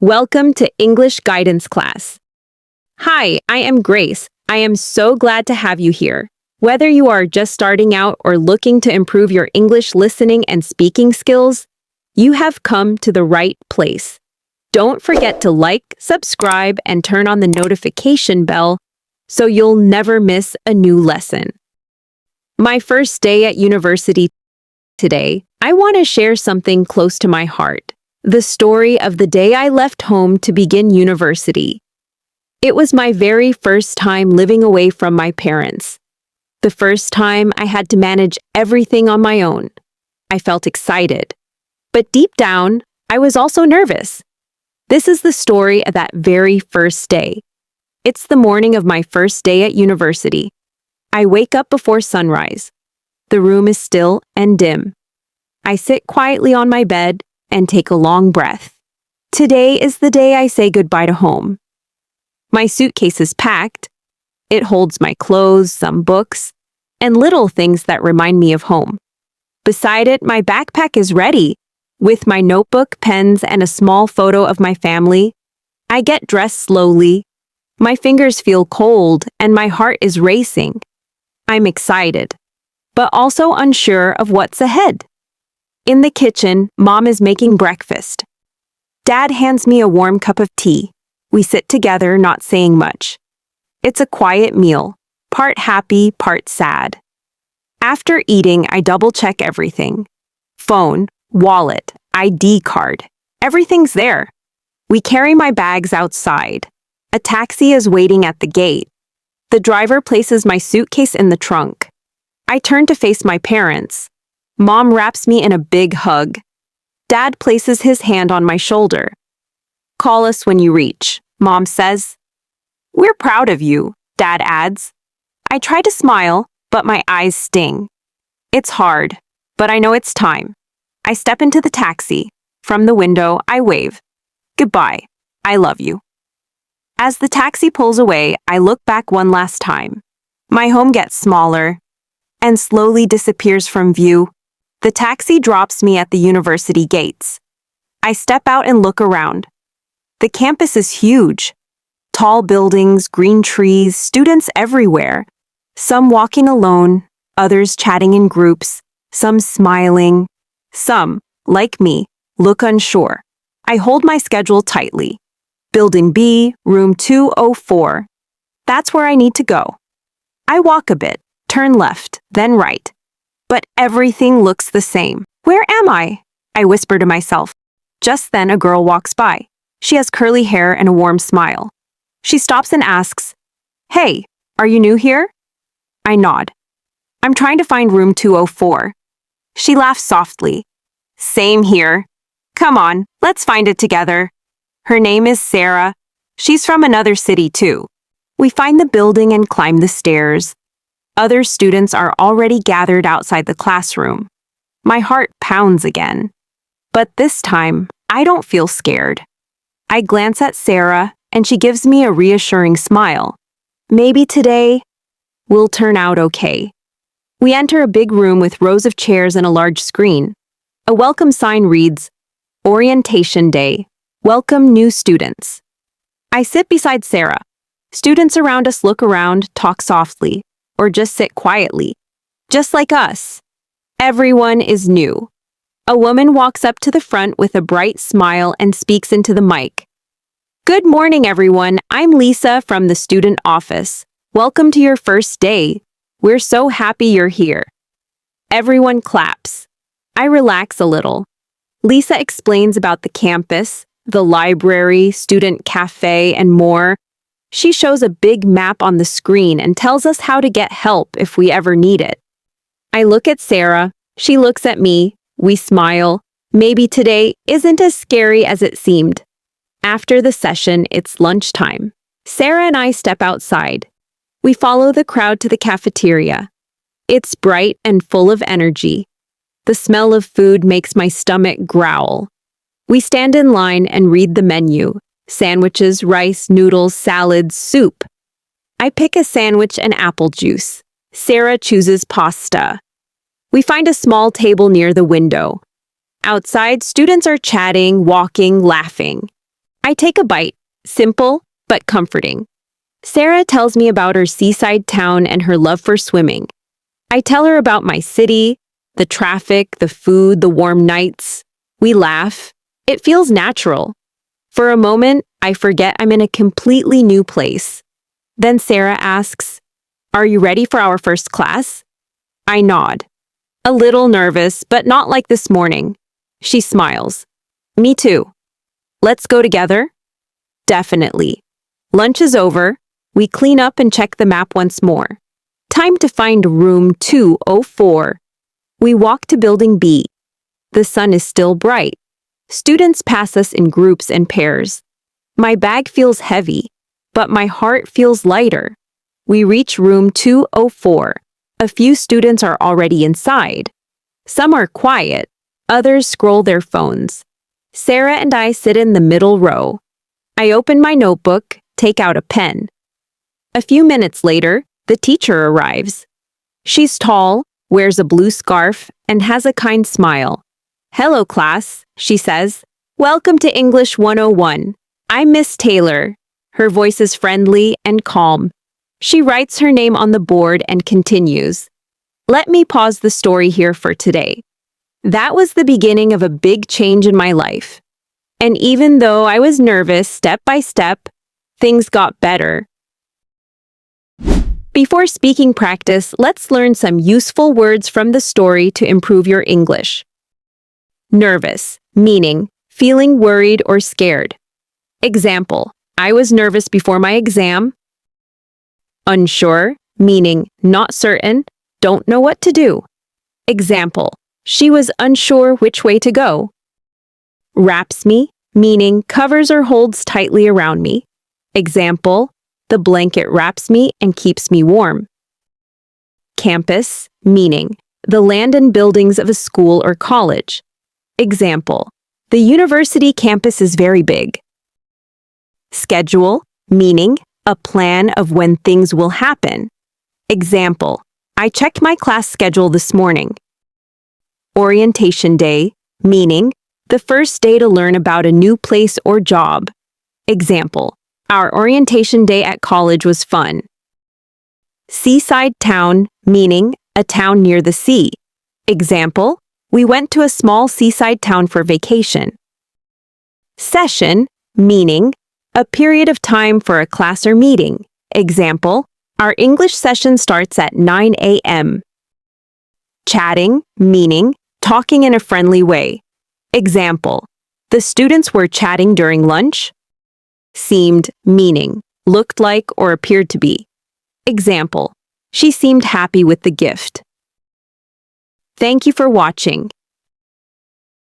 Welcome to English Guidance Class. Hi, I am Grace. I am so glad to have you here. Whether you are just starting out or looking to improve your English listening and speaking skills, you have come to the right place. Don't forget to like, subscribe, and turn on the notification bell so you'll never miss a new lesson. My first day at university today, I want to share something close to my heart. The story of the day I left home to begin university. It was my very first time living away from my parents. The first time I had to manage everything on my own. I felt excited. But deep down, I was also nervous. This is the story of that very first day. It's the morning of my first day at university. I wake up before sunrise. The room is still and dim. I sit quietly on my bed and take a long breath. Today is the day I say goodbye to home. My suitcase is packed. It holds my clothes, some books, and little things that remind me of home. Beside it, my backpack is ready. With my notebook, pens, and a small photo of my family, I get dressed slowly. My fingers feel cold and my heart is racing. I'm excited, but also unsure of what's ahead. In the kitchen, Mom is making breakfast. Dad hands me a warm cup of tea. We sit together, not saying much. It's a quiet meal, part happy, part sad. After eating, I double-check everything. Phone, wallet, ID card. Everything's there. We carry my bags outside. A taxi is waiting at the gate. The driver places my suitcase in the trunk. I turn to face my parents. Mom wraps me in a big hug. Dad places his hand on my shoulder. Call us when you reach, Mom says. We're proud of you, Dad adds. I try to smile, but my eyes sting. It's hard, but I know it's time. I step into the taxi. From the window, I wave. Goodbye. I love you. As the taxi pulls away, I look back one last time. My home gets smaller and slowly disappears from view. The taxi drops me at the university gates. I step out and look around. The campus is huge. Tall buildings, green trees, students everywhere. Some walking alone, others chatting in groups, some smiling. Some, like me, look unsure. I hold my schedule tightly. Building B, room 204. That's where I need to go. I walk a bit, turn left, then right. But everything looks the same. Where am I? I whisper to myself. Just then a girl walks by. She has curly hair and a warm smile. She stops and asks, Hey, are you new here? I nod. I'm trying to find room 204. She laughs softly. Same here. Come on, let's find it together. Her name is Sarah. She's from another city too. We find the building and climb the stairs. Other students are already gathered outside the classroom. My heart pounds again. But this time, I don't feel scared. I glance at Sarah, and she gives me a reassuring smile. Maybe today will turn out okay. We enter a big room with rows of chairs and a large screen. A welcome sign reads, Orientation Day. Welcome new students. I sit beside Sarah. Students around us look around, talk softly, or just sit quietly. Just like us. Everyone is new. A woman walks up to the front with a bright smile and speaks into the mic. Good morning, everyone. I'm Lisa from the student office. Welcome to your first day. We're so happy you're here. Everyone claps. I relax a little. Lisa explains about the campus, the library, student cafe, and more. She shows a big map on the screen and tells us how to get help if we ever need it. I look at Sarah. She looks at me. We smile. Maybe today isn't as scary as it seemed. After the session, it's lunchtime. Sarah and I step outside. We follow the crowd to the cafeteria. It's bright and full of energy. The smell of food makes my stomach growl. We stand in line and read the menu. Sandwiches, rice, noodles, salads, soup. I pick a sandwich and apple juice. Sarah chooses pasta. We find a small table near the window. Outside, students are chatting, walking, laughing. I take a bite, simple but comforting. Sarah tells me about her seaside town and her love for swimming. I tell her about my city, the traffic, the food, the warm nights. We laugh. It feels natural. For a moment, I forget I'm in a completely new place. Then Sarah asks, "Are you ready for our first class?" I nod. A little nervous, but not like this morning. She smiles. Me too. Let's go together? Definitely. Lunch is over. We clean up and check the map once more. Time to find room 204. We walk to building B. The sun is still bright. Students pass us in groups and pairs. My bag feels heavy, but my heart feels lighter. We reach room 204. A few students are already inside. Some are quiet, others scroll their phones. Sarah and I sit in the middle row. I open my notebook, take out a pen. A few minutes later, the teacher arrives. She's tall, wears a blue scarf, and has a kind smile. "Hello, class," she says. "Welcome to English 101. I'm Miss Taylor." Her voice is friendly and calm. She writes her name on the board and continues. Let me pause the story here for today. That was the beginning of a big change in my life. And even though I was nervous step by step, things got better. Before speaking practice, let's learn some useful words from the story to improve your English. Nervous, meaning feeling worried or scared. Example, I was nervous before my exam. Unsure, meaning not certain, don't know what to do. Example, she was unsure which way to go. Wraps me, meaning covers or holds tightly around me. Example, the blanket wraps me and keeps me warm. Campus, meaning the land and buildings of a school or college. Example, the university campus is very big. Schedule, meaning a plan of when things will happen. Example, I checked my class schedule this morning. Orientation day, meaning the first day to learn about a new place or job. Example, our orientation day at college was fun. Seaside town, meaning a town near the sea. Example, we went to a small seaside town for vacation. Session, meaning a period of time for a class or meeting. Example, our English session starts at 9 a.m. Chatting, meaning talking in a friendly way. Example, the students were chatting during lunch. Seemed, meaning looked like or appeared to be. Example, she seemed happy with the gift. Thank you for watching.